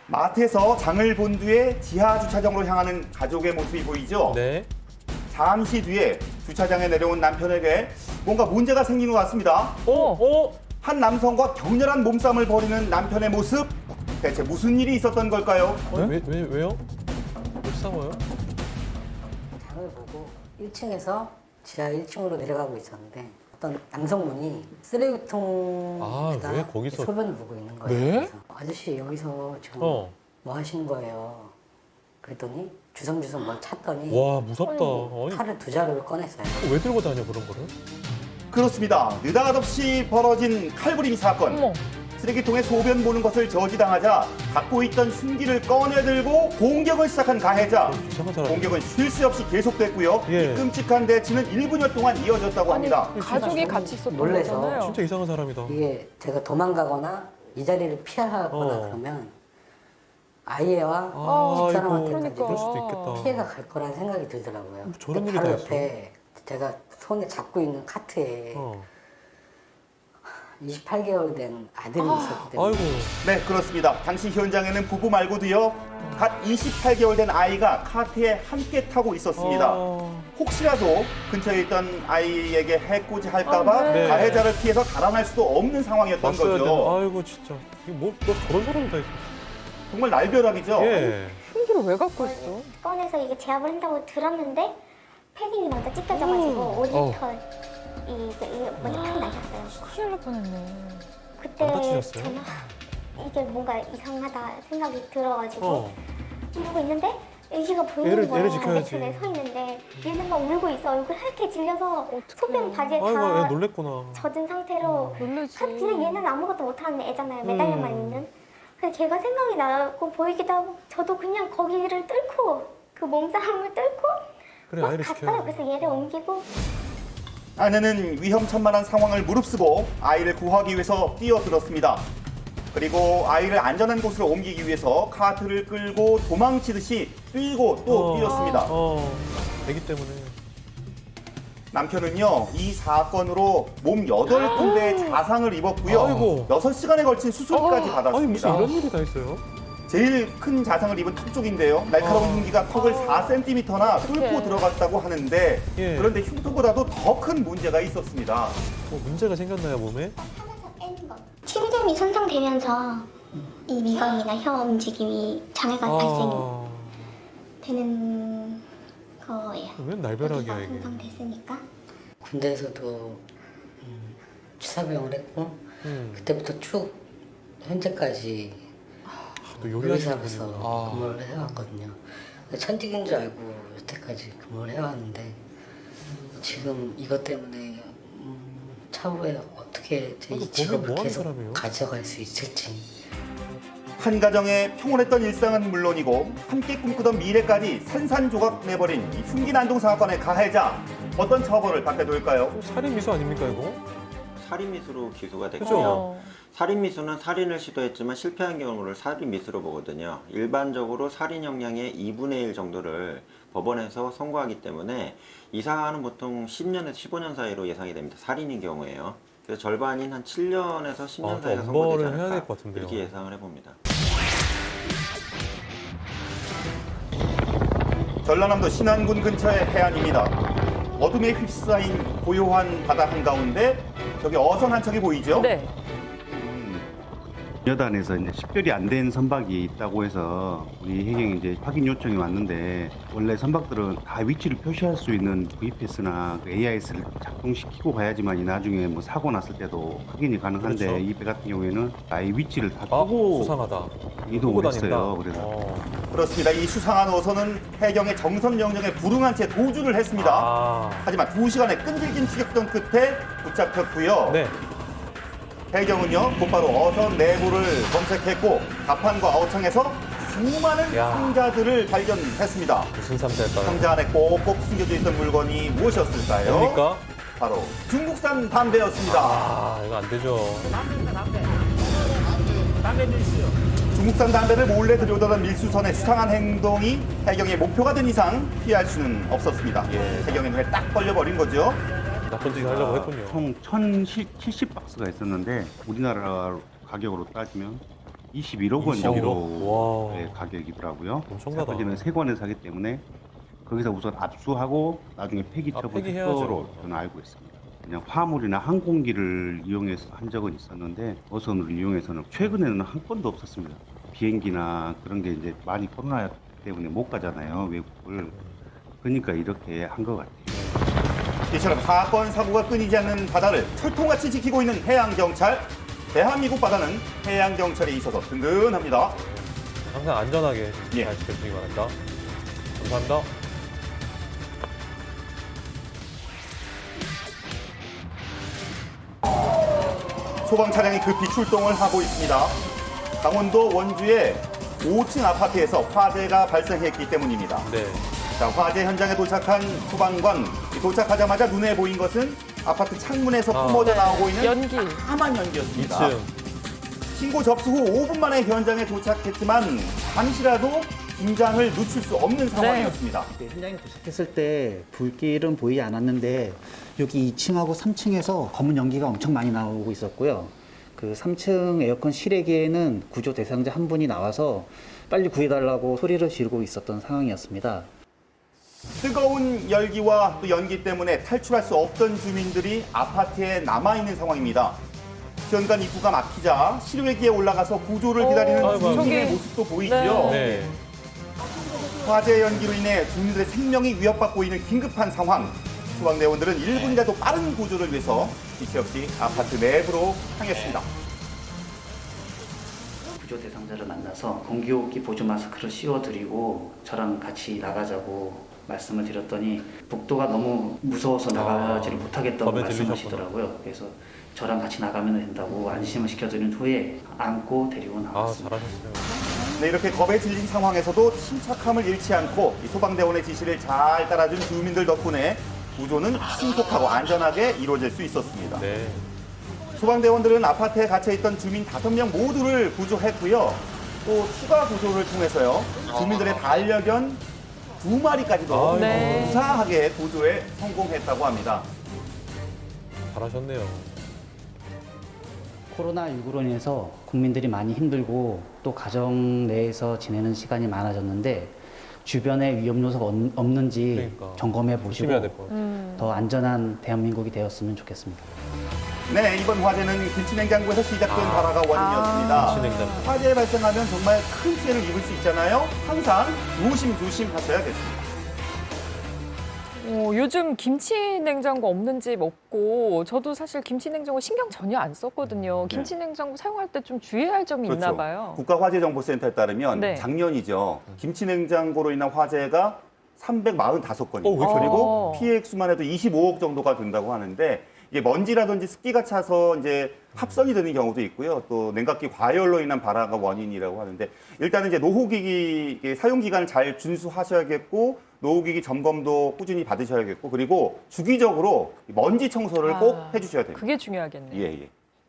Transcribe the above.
마트에서 장을 본 뒤에 지하 주차장으로 향하는 가족의 모습이 보이죠? 네. 잠시 뒤에 주차장에 내려온 남편에게 뭔가 문제가 생긴 것 같습니다. 한 남성과 격렬한 몸싸움을 벌이는 남편의 모습. 대체 무슨 일이 있었던 걸까요? 왜요? 왜 싸워요? 장을 보고 1층에서 지하 1층으로 내려가고 있었는데 어떤 남성분이 쓰레기통에다 왜 거기서- 소변을 보고 있는 거예요. 네? 그래서 아저씨 여기서 지금 어. 뭐 하시는 거예요? 그랬더니 주섬주섬 뭘 찾더니 와, 무섭다. 아니, 칼을 두 자루를 꺼냈어요. 왜 들고 다녀, 그런 거를? 그렇습니다. 느닷없이 벌어진 칼부림 사건. 어머. 쓰레기통에 소변 보는 것을 저지당하자 갖고 있던 흉기를 꺼내들고 공격을 시작한 가해자. 이상한 사람. 공격은 쉴 새 없이 계속됐고요. 예. 이 끔찍한 대치는 1분여 동안 이어졌다고 합니다. 가족이 같이 있었던 놀라서 거잖아요. 진짜 이상한 사람이다. 이게 제가 도망가거나 이 자리를 피하거나 어. 그러면 아이와 아이고, 집사람한테까지 그럴 수도 있겠다. 피해가 갈 거라는 생각이 들더라고요. 저런 근데 일이 바로 다 있어. 옆에 제가 손에 잡고 있는 카트에 어. 28개월 된 아들이 있었기 때문에 아이고. 네, 그렇습니다. 당시 현장에는 부부 말고도요. 갓 28개월 된 아이가 카트에 함께 타고 있었습니다. 혹시라도 근처에 있던 아이에게 해코지 할까봐 네. 가해자를 피해서 달아날 수도 없는 상황이었던 왔어야 거죠. 되는. 아이고, 진짜. 이게 뭐 저런 사람이 다 있어. 정말 날벼락이죠. 예. 흉기를 왜 갖고 있어? 꺼내서 이게 제압을 한다고 들었는데 패딩이 먼저 찢겨져가지고 5리터 이게 먼저 탁 나셨어요. 큰일 날 뻔했네. 그때 안 다치셨어요? 저는 이게 뭔가 이상하다 생각이 들어가지고 어. 이러고 있는데 애기가 보이는 애를 거예요. 지켜야지. 반대편에 서 있는데 얘는 막 울고 있어. 얼굴 하얗게 질려서 어떡해. 소변 바지에 아이고, 다 애 놀랬구나. 젖은 상태로 놀라지. 그냥 얘는 아무것도 못하는 애잖아요. 매달려만 있는. 그래서 걔가 생각이 나고 보이기도 하고 저도 그냥 거기를 뚫고 그 몸싸움을 뚫고 그래, 막 아이를 갔어요. 지켜야지. 그래서 얘를 옮기고 아내는 위험천만한 상황을 무릅쓰고 아이를 구하기 위해서 뛰어들었습니다. 그리고 아이를 안전한 곳으로 옮기기 위해서 카트를 끌고 도망치듯이 뛰고 또 뛰었습니다. 애기 때문에. 남편은요, 이 사건으로 몸 8군데에 자상을 입었고요. 아이고. 6시간에 걸친 수술까지 아니, 무슨 받았습니다. 이런 일이 다 있어요? 제일 큰 자상을 입은 턱 쪽인데요. 날카로운 흉기가 턱을 4cm나 뚫고 들어갔다고 하는데 예. 그런데 흉터보다도 더 큰 문제가 있었습니다. 뭐 문제가 생겼나요, 몸에? 하면서 빼는 거. 침샘이 손상되면서 이 미각이나 혀 움직임이 장애가 발생되는 거예요. 왜 날벼락이야, 여기가 이게? 손상됐으니까. 군대에서도 취사병을 했고 음. 그때부터 쭉 현재까지 또 요리하시는 요리사로서 분이구나. 근무를 해왔거든요. 천직인 줄 알고 여태까지 근무를 해왔는데 지금 이것 때문에 차후에 어떻게 제 아이고, 이 직업을 뭐 하는 계속 사람이에요? 가져갈 수 있을지 한 가정의 평온했던 일상은 물론이고 함께 꿈꾸던 미래까지 산산조각 내버린 이 흉기난동 사건의 가해자 어떤 처벌을 받게 될까요? 살인 미수 아닙니까, 이거? 살인미수로 기소가 그죠? 됐고요. 살인미수는 살인을 시도했지만 실패한 경우를 살인미수로 보거든요. 일반적으로 살인 형량의 2분의 1 정도를 법원에서 선고하기 때문에 이 사안은 보통 10년에서 15년 사이로 예상이 됩니다. 살인인 경우에요. 그래서 절반인 한 7년에서 10년 사이가 선고되지 엄벌을 해야 될 않을까 것 같은데요. 이렇게 예상을 해봅니다. 전라남도 신안군 근처의 해안입니다. 어둠에 휩싸인 고요한 바다 한가운데 저기 어선 한 척이 보이죠? 네. 여단에서 이제 식별이 안 된 선박이 있다고 해서 우리 해경이 이제 확인 요청이 왔는데 원래 선박들은 다 위치를 표시할 수 있는 VPS나 그 AIS를 작동시키고 가야지만 이 나중에 뭐 사고 났을 때도 확인이 가능한데 그렇죠. 이 배 같은 경우에는 아예 위치를 다 아, 끄고 수상하다. 이동을 끌고 다닌다. 했어요. 그래서 그렇습니다. 이 수상한 어선은 해경의 정선 명령에 불응한 채 도주를 했습니다. 아. 하지만 2시간의 끈질긴 추격전 끝에 붙잡혔고요. 네. 해경은요 곧바로 어선 내부를 검색했고 갑판과 어청에서 수많은 야. 상자들을 발견했습니다. 무슨 상자일까요? 상자 안에 꼭꼭 숨겨져 있던 물건이 무엇이었을까요? 뭡니까? 바로 중국산 담배였습니다. 아, 이거 안 되죠. 중국산 담배를 몰래 들여오던 밀수선의 수상한 행동이 해경의 목표가 된 이상 피할 수는 없었습니다. 예. 해경의 눈에 딱 걸려버린 거죠. 나쁜 짓을 하려고 했군요. 총 1070박스가 있었는데 우리나라 가격으로 따지면 21억 원 21억? 정도 와. 의 가격이더라고요. 엄청나다. 사건지는 세 건을 사기 때문에 거기서 우선 압수하고 나중에 폐기 아, 처분 폐기해야죠. 로 저는 알고 있습니다. 그냥 화물이나 항공기를 이용해서 한 적은 있었는데 어선을 이용해서는 최근에는 한 건도 없었습니다. 비행기나 그런 게 이제 많이 코로나 때문에 못 가잖아요, 외국을. 그러니까 이렇게 한 것 같아요. 이처럼 사건 사고가 끊이지 않는 바다를 철통같이 지키고 있는 해양경찰. 대한민국 바다는 해양경찰에 있어서 든든합니다. 항상 안전하게 예. 잘 지켜주시기 바랍니다. 감사합니다. 소방 차량이 급히 출동을 하고 있습니다. 강원도 원주의 5층 아파트에서 화재가 발생했기 때문입니다. 네. 자, 화재 현장에 도착한 소방관, 도착하자마자 눈에 보인 것은 아파트 창문에서 아. 뿜어져 나오고 있는 연기. 까만 연기였습니다. 2층. 신고 접수 후 5분 만에 현장에 도착했지만 잠시라도 긴장을 늦출 수 없는 상황이었습니다. 네, 현장에 도착했을 때 불길은 보이지 않았는데 여기 2층하고 3층에서 검은 연기가 엄청 많이 나오고 있었고요. 그 3층 에어컨 실외기에는 구조 대상자 한 분이 나와서 빨리 구해달라고 소리를 지르고 있었던 상황이었습니다. 뜨거운 열기와 또 연기 때문에 탈출할 수 없던 주민들이 아파트에 남아있는 상황입니다. 현관 입구가 막히자 실외기에 올라가서 구조를 기다리는 아이고, 주민의 저기- 모습도 보이고요. 네. 화재 연기로 인해 주민들의 생명이 위협받고 있는 긴급한 상황. 소방대원들은 1분이라도 빠른 구조를 위해서 이치 역시 아파트 내부로 향했습니다. 구조 대상자를 만나서 공기호흡기 보조 마스크를 씌워드리고 저랑 같이 나가자고 말씀을 드렸더니 복도가 너무 무서워서 나가지를 못하겠다고 법에 말씀하시더라고요. 그래서 저랑 같이 나가면 된다고 안심을 시켜드린 후에 안고 데리고 아, 나왔습니다. 잘하셨어요. 네, 이렇게 겁에 질린 상황에서도 침착함을 잃지 않고 이 소방대원의 지시를 잘 따라준 주민들 덕분에 구조는 신속하고 안전하게 이루어질 수 있었습니다. 네. 소방대원들은 아파트에 갇혀있던 주민 5명 모두를 구조했고요. 또 추가 구조를 통해서요. 주민들의 반려견 2마리까지도 아이고. 네. 무사하게 구조에 성공했다고 합니다. 잘하셨네요. 코로나19로 인해서 국민들이 많이 힘들고 또 가정 내에서 지내는 시간이 많아졌는데 주변에 위험 요소가 없는지 그러니까. 점검해 보시고 조심해야 될 것 같아요. 더 안전한 대한민국이 되었으면 좋겠습니다. 네, 이번 화재는 김치냉장고에서 시작된 발화가 원인이었습니다. 김치냉장고. 화재 발생하면 정말 큰 피해를 입을 수 있잖아요. 항상 조심조심 하셔야겠습니다. 요즘 김치 냉장고 없는 집 없고 저도 사실 김치 냉장고 신경 전혀 안 썼거든요. 김치 냉장고 사용할 때 좀 주의할 점이 있나 봐요. 국가화재정보센터에 따르면 네. 작년이죠. 김치냉장고로 인한 화재가 345건이고 왜 이렇게 그리고 피해 액수만 해도 25억 정도가 된다고 하는데 이게 먼지라든지 습기가 차서 이제 합선이 되는 경우도 있고요. 또 냉각기 과열로 인한 발화가 원인이라고 하는데 일단은 이제 노후기기 사용 기간을 잘 준수하셔야겠고 노후기기 점검도 꾸준히 받으셔야겠고 그리고 주기적으로 먼지 청소를 꼭 해주셔야 됩니다. 그게 중요하겠네요. 예, 예.